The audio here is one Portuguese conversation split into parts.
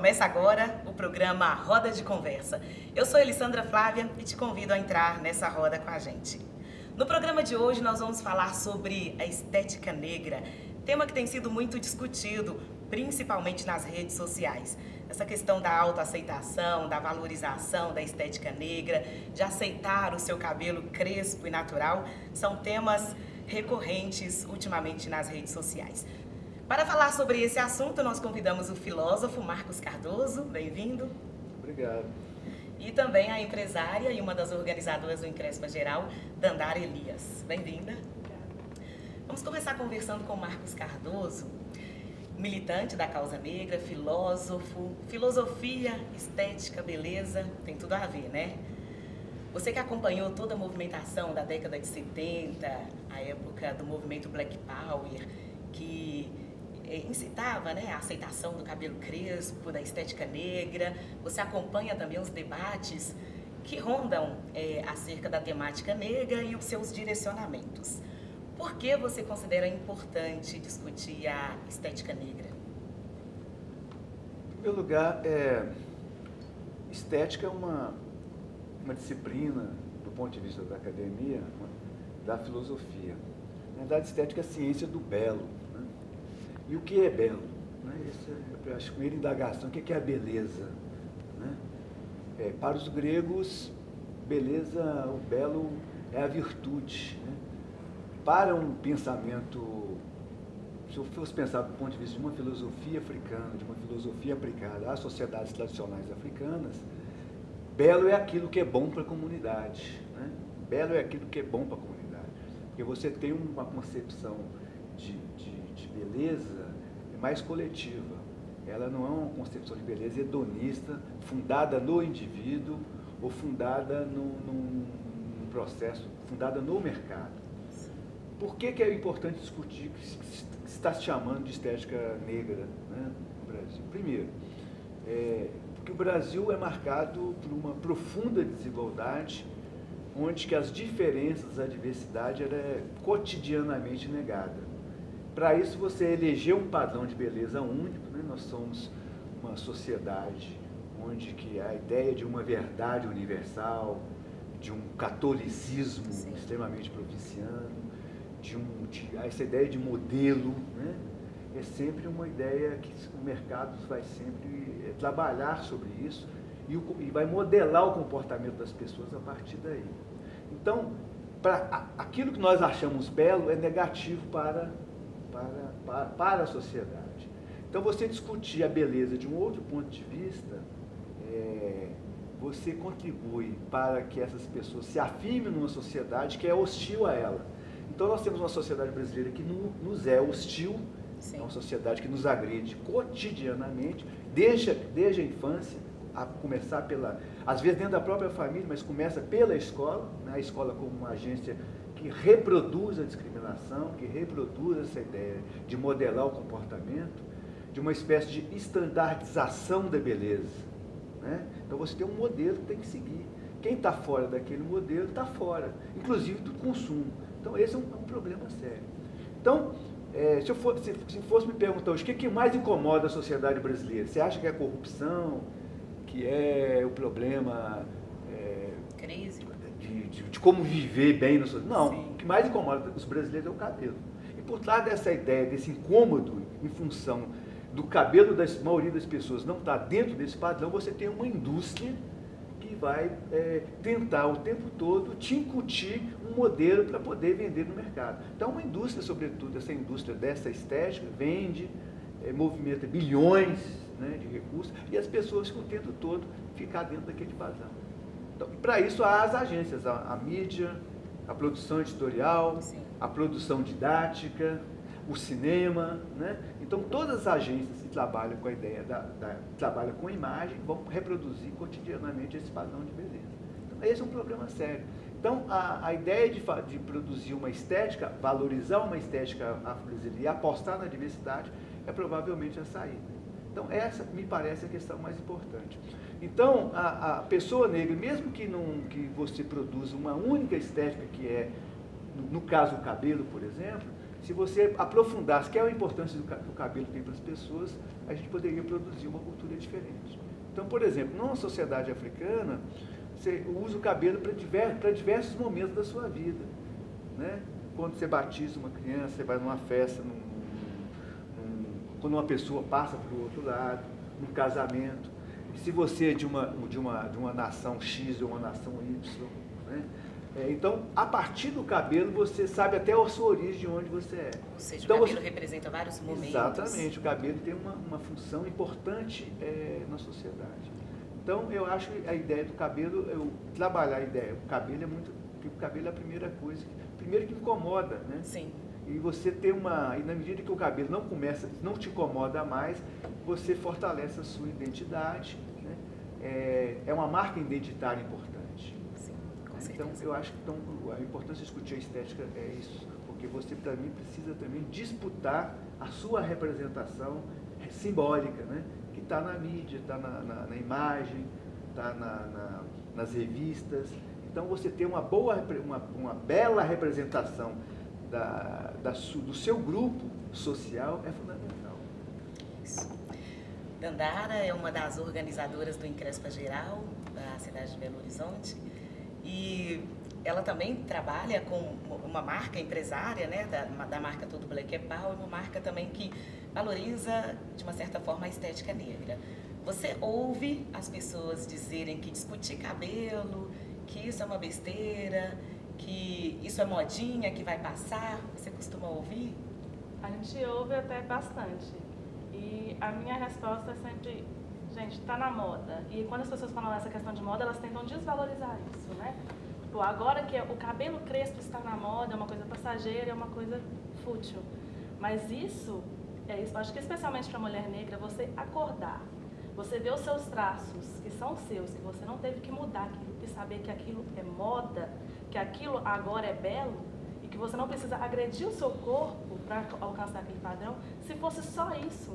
Começa agora o programa Roda de Conversa. Eu sou Elisandra Flávia e te convido a entrar nessa roda com a gente. No programa de hoje nós vamos falar sobre a estética negra, tema que tem sido muito discutido, principalmente nas redes sociais. Essa questão da autoaceitação, da valorização da estética negra, de aceitar o seu cabelo crespo e natural, são temas recorrentes ultimamente nas redes sociais. Para falar sobre esse assunto, nós convidamos o filósofo Marcos Cardoso, bem-vindo. Obrigado. E também a empresária e uma das organizadoras do Encrespa Geral, Dandara Elias. Bem-vinda. Vamos começar conversando com Marcos Cardoso, militante da causa negra, filósofo, filosofia, estética, beleza, tem tudo a ver, né? Você que acompanhou toda a movimentação da década de 70, a época do movimento Black Power, que incitava, né, a aceitação do cabelo crespo, da estética negra. Você acompanha também os debates que rondam acerca da temática negra e os seus direcionamentos. Por que você considera importante discutir a estética negra? Em primeiro lugar, estética é uma disciplina, do ponto de vista da academia, da filosofia. Na verdade, estética é a ciência do belo. E o que é belo? Eu acho que a primeira indagação, o que é a beleza? Para os gregos, beleza, o belo é a virtude. Para um pensamento, se eu fosse pensar do ponto de vista de uma filosofia africana, de uma filosofia aplicada às sociedades tradicionais africanas, belo é aquilo que é bom para a comunidade. Belo é aquilo que é bom para a comunidade. Porque você tem uma concepção de beleza mais coletiva. Ela não é uma concepção de beleza hedonista, fundada no indivíduo ou fundada num processo, fundada no mercado. Por que é importante discutir que se está se chamando de estética negra, no Brasil? Primeiro, porque o Brasil é marcado por uma profunda desigualdade, onde que as diferenças, a diversidade, ela é cotidianamente negada. Para isso, você elegeu um padrão de beleza único. Nós somos uma sociedade onde que a ideia de uma verdade universal, de um catolicismo extremamente provinciano, essa ideia de modelo, é sempre uma ideia que o mercado vai sempre trabalhar sobre isso e vai modelar o comportamento das pessoas a partir daí. Então, aquilo que nós achamos belo é negativo para a sociedade. Então, você discutir a beleza de um outro ponto de vista, você contribui para que essas pessoas se afirmem numa sociedade que é hostil a ela. Então, nós temos uma sociedade brasileira que nos é hostil, é uma sociedade que nos agride cotidianamente, desde a infância, a começar às vezes dentro da própria família, mas começa pela escola, a escola como uma agência que reproduz a discriminação, que reproduz essa ideia de modelar o comportamento, de uma espécie de estandardização da beleza. Então você tem um modelo que tem que seguir. Quem está fora daquele modelo está fora, inclusive do consumo. Então esse é um problema sério. Então, se fosse me perguntar hoje, o que mais incomoda a sociedade brasileira? Você acha que é a corrupção, que é o problema crise de como viver bem no sociedade? Não, Sim. O que mais incomoda os brasileiros é o cabelo. E por trás dessa ideia, desse incômodo em função do cabelo da maioria das pessoas não estar dentro desse padrão, você tem uma indústria que vai tentar o tempo todo te incutir um modelo para poder vender no mercado. Então, uma indústria, sobretudo, essa indústria dessa estética, vende, movimenta bilhões de recursos, e as pessoas ficam o tempo todo ficar dentro daquele padrão. Então, para isso há as agências, a mídia, a produção editorial, a produção didática, o cinema, Então, todas as agências que trabalham com a ideia, trabalham com imagem, vão reproduzir cotidianamente esse padrão de beleza. Então, esse é um problema sério. Então, a ideia de produzir uma estética, valorizar uma estética afro-brasileira e apostar na diversidade, é provavelmente a saída. Então, essa me parece a questão mais importante. Então, a pessoa negra, mesmo que você produza uma única estética, que é, no caso, o cabelo, por exemplo, se você aprofundasse qual é a importância que o cabelo tem para as pessoas, a gente poderia produzir uma cultura diferente. Então, por exemplo, numa sociedade africana, você usa o cabelo para diversos momentos da sua vida, né? Quando você batiza uma criança, você vai numa festa, quando uma pessoa passa para o outro lado, num casamento. E se você é de uma nação X ou uma nação Y, né? Então, a partir do cabelo, você sabe até a sua origem, de onde você é. Ou seja, então, o cabelo representa vários momentos. Exatamente, o cabelo tem uma função importante na sociedade. Então, eu acho que a ideia do cabelo, trabalhar a ideia, o cabelo é muito, porque o cabelo é a primeira coisa, primeiro que incomoda, né? Sim. E você e na medida que o cabelo não te incomoda mais, você fortalece a sua identidade, né? É uma marca identitária importante. Então, eu acho que a importância de discutir a estética é isso, porque você, para mim, precisa também disputar a sua representação simbólica, né? Que está na mídia, está na imagem, está nas revistas. Então, você ter uma bela representação do seu grupo social é fundamental. Isso. Dandara é uma das organizadoras do Encrespa Geral, da cidade de Belo Horizonte. E ela também trabalha com uma marca empresária, né, da marca Todo Black é Power, uma marca também que valoriza, de uma certa forma, a estética negra. Você ouve as pessoas dizerem que discutir cabelo, que isso é uma besteira, que isso é modinha, que vai passar? Você costuma ouvir? A gente ouve até bastante. E a minha resposta é sempre... Gente, está na moda. E quando as pessoas falam essa questão de moda, elas tentam desvalorizar isso, né? Tipo, agora que o cabelo crespo está na moda, é uma coisa passageira, é uma coisa fútil. Mas isso, acho que especialmente para a mulher negra, você acordar, você ver os seus traços, que são seus, que você não teve que mudar aquilo, e saber que aquilo é moda, que aquilo agora é belo, e que você não precisa agredir o seu corpo para alcançar aquele padrão. Se fosse só isso,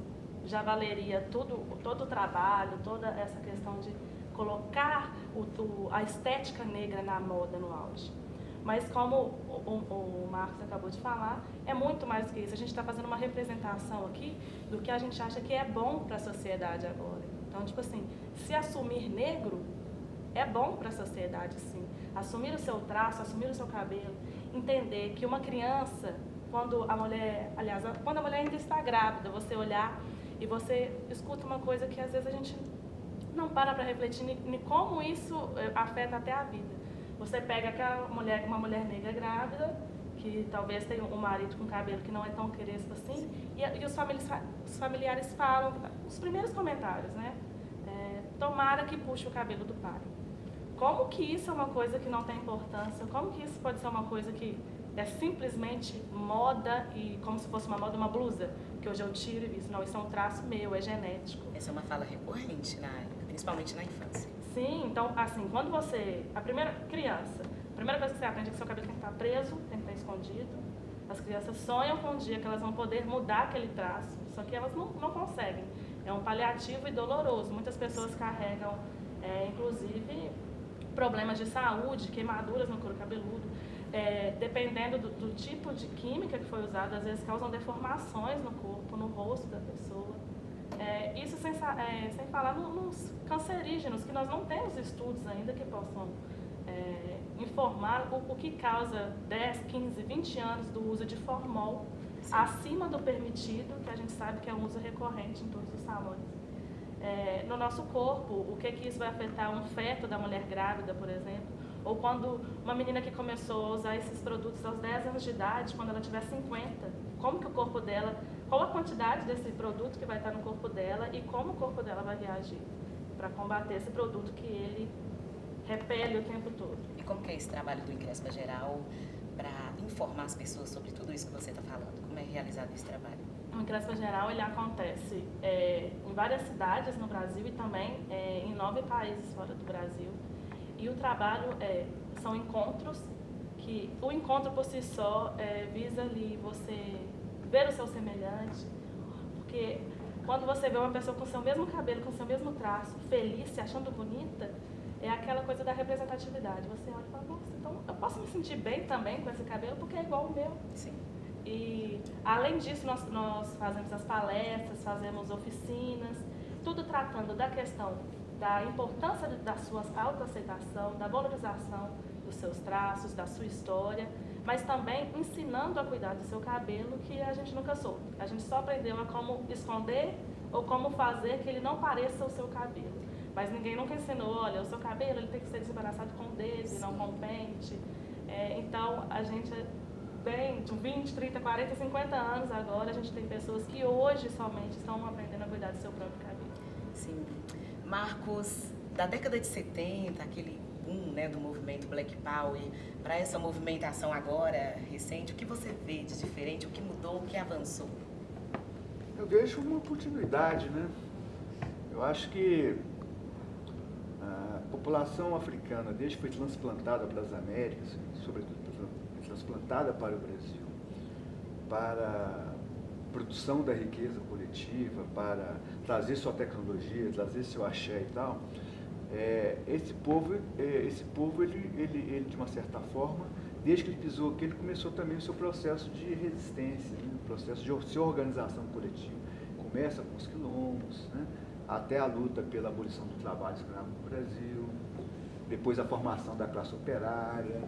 já valeria todo o trabalho, toda essa questão de colocar a estética negra na moda, no auge. Mas como o Marcos acabou de falar, é muito mais do que isso. A gente está fazendo uma representação aqui do que a gente acha que é bom para a sociedade agora. Então, tipo assim, se assumir negro é bom para a sociedade, sim. Assumir o seu traço, assumir o seu cabelo, entender que uma criança, quando a mulher ainda está grávida, você olhar e você escuta uma coisa que às vezes a gente não para refletir em como isso afeta até a vida. Você pega uma mulher negra grávida, que talvez tenha um marido com cabelo que não é tão crespo assim, e os familiares falam, os primeiros comentários, né? Tomara que puxe o cabelo do pai. Como que isso é uma coisa que não tem importância? Como que isso pode ser uma coisa que é simplesmente moda e como se fosse uma moda, uma blusa, que hoje eu tiro e visto? Não, isso é um traço meu, é genético. Essa é uma fala recorrente, principalmente na infância. Sim, então, assim, quando você... A primeira coisa que você aprende é que seu cabelo tem que estar preso, tem que estar escondido. As crianças sonham com um dia que elas vão poder mudar aquele traço, só que elas não conseguem. É um paliativo e doloroso. Muitas pessoas carregam, inclusive, problemas de saúde, queimaduras no couro cabeludo. Dependendo do tipo de química que foi usada, às vezes causam deformações no corpo, no rosto da pessoa. Isso sem falar nos cancerígenos, que nós não temos estudos ainda que possam informar o que causa 10, 15, 20 anos do uso de formol. Sim. Acima do permitido, que a gente sabe que é um uso recorrente em todos os salões. No nosso corpo, o que isso vai afetar um feto da mulher grávida, por exemplo, ou quando uma menina que começou a usar esses produtos aos 10 anos de idade, quando ela tiver 50, como que o corpo dela, qual a quantidade desse produto que vai estar no corpo dela e como o corpo dela vai reagir para combater esse produto que ele repele o tempo todo. E como que é esse trabalho do Encrespa Geral para informar as pessoas sobre tudo isso que você está falando? Como é realizado esse trabalho? O Encrespa Geral ele acontece em várias cidades no Brasil e também em 9 países fora do Brasil. E o trabalho são encontros que o encontro por si só visa ali você ver o seu semelhante, porque quando você vê uma pessoa com o seu mesmo cabelo, com o seu mesmo traço, feliz, se achando bonita, é aquela coisa da representatividade. Você olha e fala, nossa, então eu posso me sentir bem também com esse cabelo porque é igual ao meu. Sim. E, além disso, nós fazemos as palestras, fazemos oficinas, tudo tratando da questão da importância da sua autoaceitação, da valorização dos seus traços, da sua história, mas também ensinando a cuidar do seu cabelo, que a gente nunca soube. A gente só aprendeu a como esconder ou como fazer que ele não pareça o seu cabelo. Mas ninguém nunca ensinou, olha, o seu cabelo ele tem que ser desembaraçado com o dedo e não com o pente. Então, a gente vem de 20, 30, 40, 50 anos agora, a gente tem pessoas que hoje somente estão aprendendo a cuidar do seu próprio cabelo. Sim. Marcos, da década de 70, aquele boom, né, do movimento Black Power, para essa movimentação agora, recente, o que você vê de diferente, o que mudou, o que avançou? Eu vejo uma continuidade, né? Eu acho que a população africana, desde que foi transplantada para as Américas, sobretudo transplantada para o Brasil, para a produção da riqueza coletiva, para trazer sua tecnologia, trazer seu axé e tal, esse povo ele, de uma certa forma, desde que ele pisou aqui, ele começou também o seu processo de resistência, né? O processo de sua organização coletiva. Começa com os quilombos, né? Até a luta pela abolição do trabalho escravo no Brasil, depois a formação da classe operária,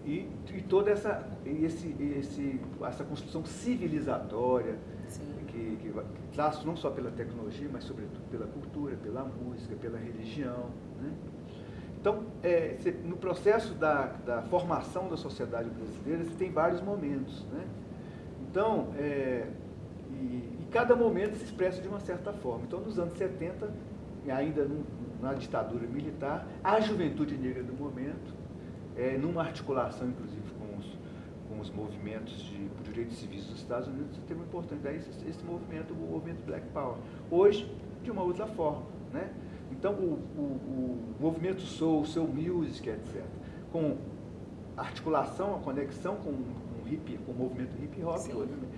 e toda essa construção civilizatória que traz não só pela tecnologia, mas sobretudo pela cultura, pela música, pela religião, né? Então, no processo da formação da sociedade brasileira, você tem vários momentos, né? Então, e cada momento se expressa de uma certa forma. Então, nos anos 70, ainda na ditadura militar, a juventude negra do momento, numa articulação, inclusive, com os movimentos de direitos civis dos Estados Unidos, você teve uma oportunidade, esse movimento, o movimento Black Power. Hoje, de uma outra forma, né? Então, o movimento soul, soul music, etc., com articulação, a conexão com o movimento hip hop,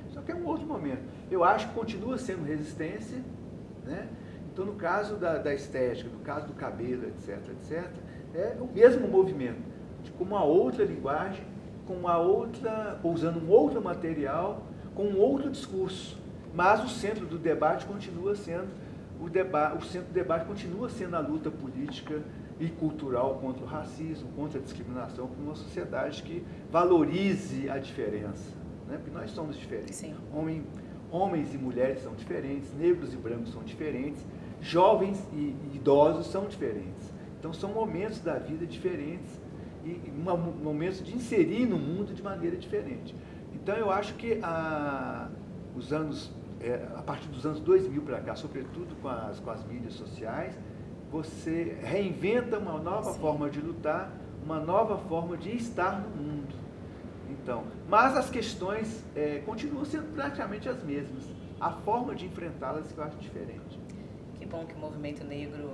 só que é um outro momento. Eu acho que continua sendo resistência, né? Então, no caso da estética, no caso do cabelo, etc., é o mesmo movimento, com uma outra linguagem, usando um outro material, com um outro discurso. Mas o centro do debate continua sendo o centro do debate continua sendo a luta política e cultural contra o racismo, contra a discriminação, por uma sociedade que valorize a diferença, né? Porque nós somos diferentes. Sim. Homens e mulheres são diferentes, negros e brancos são diferentes, jovens e idosos são diferentes. Então são momentos da vida diferentes e momentos de inserir no mundo de maneira diferente. Então eu acho que a partir dos anos 2000 para cá, sobretudo com as mídias sociais, você reinventa uma nova forma de lutar, uma nova forma de estar no mundo. Então, mas as questões continuam sendo praticamente as mesmas. A forma de enfrentá-las que eu acho diferente. Que bom que o movimento negro,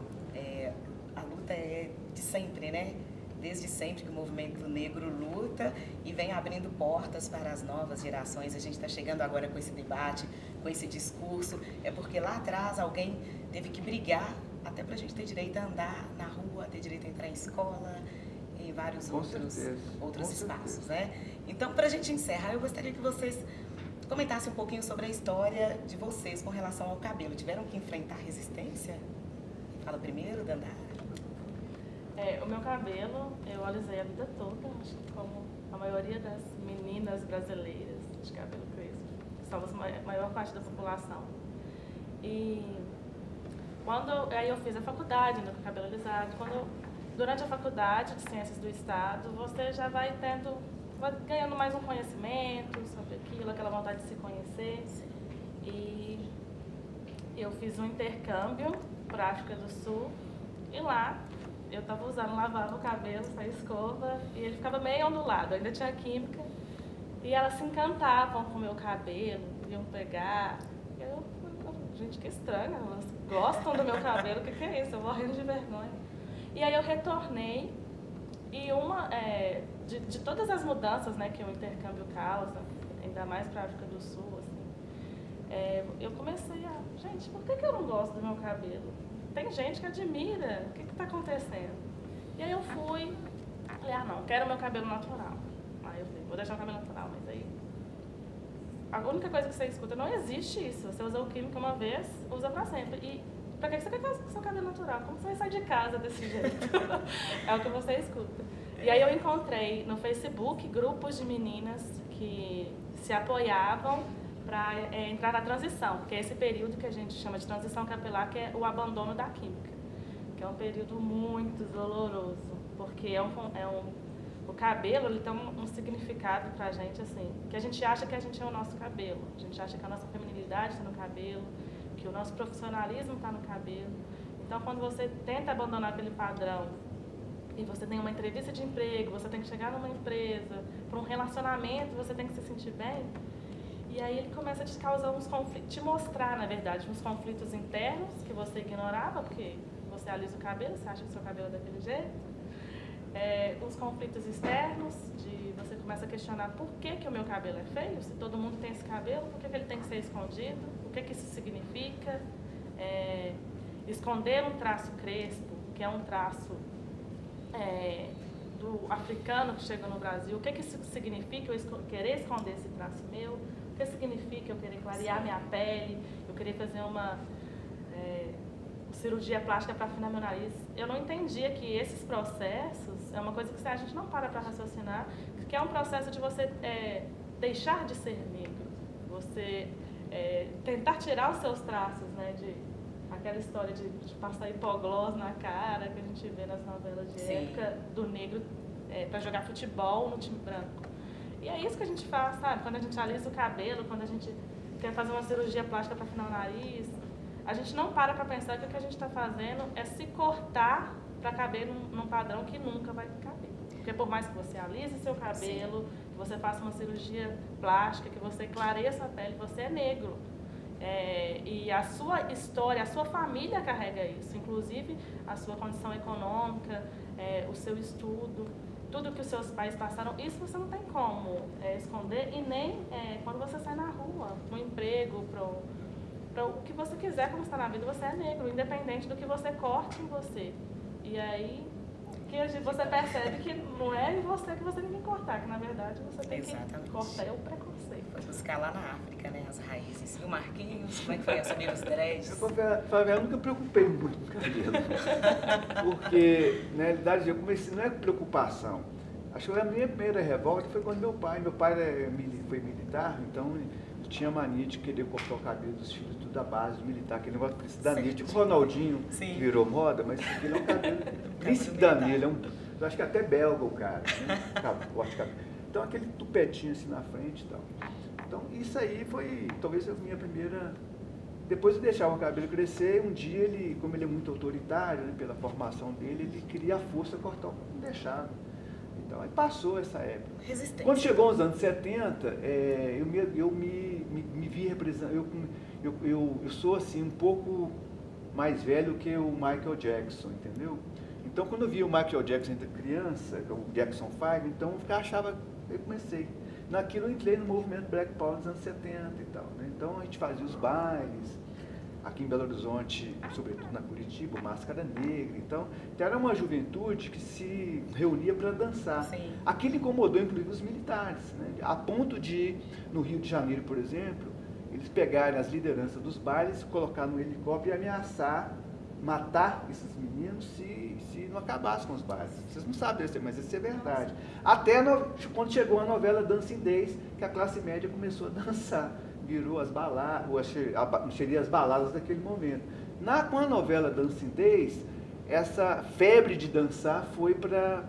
a luta é de sempre, né? Desde sempre que o movimento negro luta e vem abrindo portas para as novas gerações. A gente está chegando agora com esse debate, com esse discurso, porque lá atrás alguém teve que brigar até para a gente ter direito a andar na rua, ter direito a entrar em escola, em vários outros espaços, né? Então, para a gente encerrar, eu gostaria que vocês comentassem um pouquinho sobre a história de vocês com relação ao cabelo. Tiveram que enfrentar resistência? Fala primeiro, Dandara. O meu cabelo, eu alisei a vida toda, acho que como a maioria das meninas brasileiras de cabelo crespo, que são a maior parte da população. E aí eu fiz a faculdade, né, com cabelo alisado. Durante a faculdade de Ciências do Estado, você já vai ganhando mais um conhecimento sobre aquilo, aquela vontade de se conhecer. E eu fiz um intercâmbio para a África do Sul e lá eu estava lavava o cabelo, a escova, e ele ficava meio ondulado, ainda tinha química. E elas se encantavam com o meu cabelo, queriam pegar. Gente, que estranho, elas gostam do meu cabelo, o que é isso? Eu morrendo de vergonha. E aí eu retornei, e de todas as mudanças, né, que o intercâmbio causa, ainda mais para a África do Sul, assim, eu comecei gente, por que eu não gosto do meu cabelo? Tem gente que admira, o que está acontecendo? E aí eu falei, não, quero meu cabelo natural. Aí eu falei, vou deixar o cabelo natural, mas aí... A única coisa que você escuta, não existe isso. Você usou química uma vez, usa pra sempre. E pra que você quer seu cabelo natural? Como você vai sair de casa desse jeito? É o que você escuta. E aí eu encontrei no Facebook grupos de meninas que se apoiavam para entrar na transição, que é esse período que a gente chama de transição capilar, que é o abandono da química, que é um período muito doloroso, porque o cabelo ele tem um significado pra gente, assim, que a gente acha que a gente é o nosso cabelo, a gente acha que a nossa feminilidade está no cabelo, que o nosso profissionalismo está no cabelo. Então, quando você tenta abandonar aquele padrão e você tem uma entrevista de emprego, você tem que chegar numa empresa, para um relacionamento, você tem que se sentir bem, e aí ele começa a te causar uns conflitos, te mostrar, na verdade, uns conflitos internos que você ignorava, porque você alisa o cabelo, você acha que o seu cabelo é daquele jeito. Os conflitos externos, de você começa a questionar por que o meu cabelo é feio, se todo mundo tem esse cabelo, por que ele tem que ser escondido, o que isso significa. Esconder um traço crespo, que é um traço do africano que chegou no Brasil, o que isso significa eu querer esconder esse traço meu, o que significa eu querer clarear minha pele, eu querer fazer uma cirurgia plástica para afinar meu nariz. Eu não entendia que esses processos é uma coisa que a gente não para raciocinar, que é um processo de você deixar de ser negro, você tentar tirar os seus traços, né, aquela história de passar hipoglós na cara que a gente vê nas novelas de época do negro para jogar futebol no time branco. E é isso que a gente faz, sabe? Quando a gente alisa o cabelo, quando a gente quer fazer uma cirurgia plástica para afinar o nariz, a gente não para pensar que o que a gente está fazendo é se cortar para caber num padrão que nunca vai caber. Porque por mais que você alise seu cabelo, que você faça uma cirurgia plástica, que você clareie a sua pele, você é negro. E a sua história, a sua família carrega isso, inclusive a sua condição econômica, o seu estudo, tudo que os seus pais passaram, isso você não tem como esconder, e nem quando você sai na rua, no emprego, para o que você quiser conquistar na vida, você é negro, independente do que você corte em você. E aí que você percebe que não é em você que você tem que cortar, que na verdade você tem que cortar o preconceito. Foi buscar lá na África, né, as raízes. E o Marquinhos, como é que foi assumir os dreads? Eu nunca preocupei muito com o cabelo. Porque, na realidade, eu comecei, não é preocupação. Acho que a minha primeira revolta foi quando meu pai foi militar, então tinha mania de querer cortar o cabelo dos filhos tudo da base do militar, aquele negócio príncipe Danilo, tipo o Ronaldinho que virou moda, mas aquele é um cabelo príncipe Danilo, eu acho que até belga o cara, né? Corte de cabelo. Então aquele tupetinho assim na frente e tal. Então isso aí foi talvez a minha primeira. Depois de deixar o cabelo crescer, um dia ele, como ele é muito autoritário, né, pela formação dele, ele queria a força cortar o cabelo, não deixava. Então, aí passou essa época. Resistência. Quando chegou os anos 70, eu me vi representando. Eu sou assim um pouco mais velho que o Michael Jackson, entendeu? Então, quando eu vi o Michael Jackson ainda criança, o Jackson 5, então eu comecei. Naquilo eu entrei no movimento Black Power dos anos 70 e tal, né? Então, a gente fazia os bailes, aqui em Belo Horizonte, sobretudo na Curitiba, Máscara Negra. Então era uma juventude que se reunia para dançar. Sim. Aquilo incomodou, inclusive, os militares, né? A ponto de, no Rio de Janeiro, por exemplo, eles pegarem as lideranças dos bailes, colocar no helicóptero e ameaçar matar esses meninos se não acabasse com os bailes. Vocês não sabem, mas isso é verdade. Até quando chegou a novela Dancing Days, que a classe média começou a dançar. Virou as baladas, seria as baladas daquele momento. Com a novela Dancing Days, essa febre de dançar foi para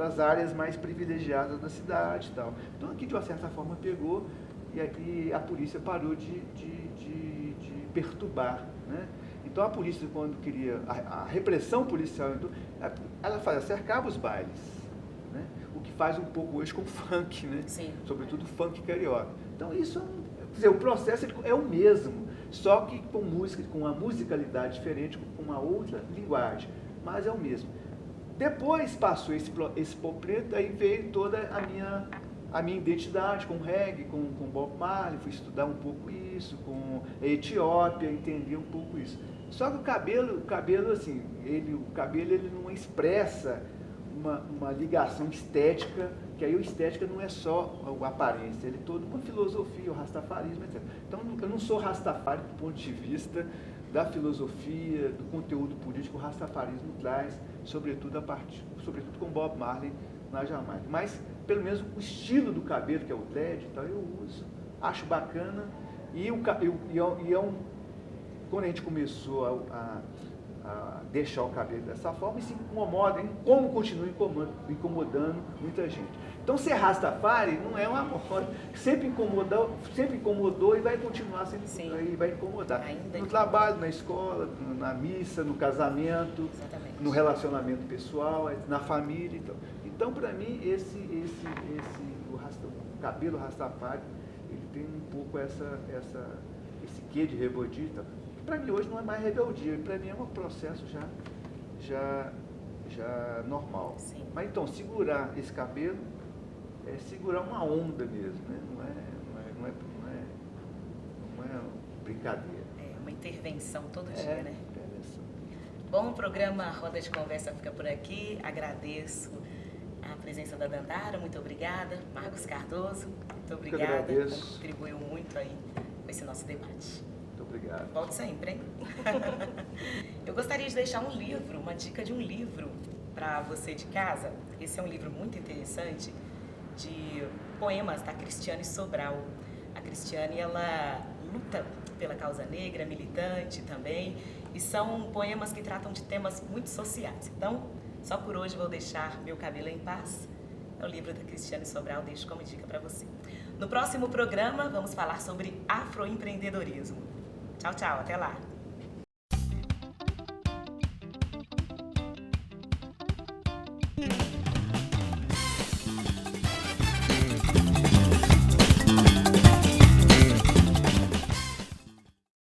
as áreas mais privilegiadas da cidade e tal. Então aqui, de uma certa forma, pegou e a polícia parou de perturbar, né? Então a polícia, quando queria, a repressão policial, então, ela cercava os bailes, né? O que faz um pouco hoje com o funk, né? Sim. Sobretudo o funk carioca. Então isso quer dizer, o processo é o mesmo, só que com música, com uma musicalidade diferente, com uma outra linguagem, mas é o mesmo. Depois passou esse pop preto, aí veio toda a minha identidade com reggae, com Bob Marley, fui estudar um pouco isso, com a Etiópia, entender um pouco isso. Só que o cabelo assim, ele não expressa uma ligação estética, que aí a estética não é só a aparência, ele é toda uma filosofia, o rastafarismo, etc. Então, eu não sou rastafari do ponto de vista da filosofia, do conteúdo político, o rastafarismo traz, sobretudo com Bob Marley na Jamaica. Mas, pelo menos, o estilo do cabelo, que é o dread, então, eu uso, acho bacana, quando a gente começou a deixar o cabelo dessa forma, isso incomoda, como continua incomodando muita gente. Então, ser Rastafari não é uma moda, sempre incomodou e vai continuar sendo, e vai incomodar. Ainda no trabalho, na escola, na missa, no casamento, exatamente, no relacionamento pessoal, na família. Então para mim, o cabelo Rastafari, ele tem um pouco esse quê de rebeldia. Que para mim hoje não é mais rebeldia, para mim é um processo já normal. Sim. Mas então, segurar esse cabelo é segurar uma onda mesmo, né? Não é brincadeira. É uma intervenção todo dia, né? Intervenção. Bom, o programa Roda de Conversa fica por aqui. Agradeço a presença da Dandara, muito obrigada. Marcos Cardoso, muito obrigada. Contribuiu muito aí com esse nosso debate. Muito obrigado. Volte sempre, hein? Eu gostaria de deixar um livro, uma dica de um livro para você de casa. Esse é um livro muito interessante, de poemas da Cristiane Sobral. A Cristiane, ela luta pela causa negra, militante também, e são poemas que tratam de temas muito sociais. Então, só por hoje vou deixar Meu Cabelo em Paz. É o livro da Cristiane Sobral, deixo como dica para você. No próximo programa, vamos falar sobre afroempreendedorismo. Tchau, tchau, até lá!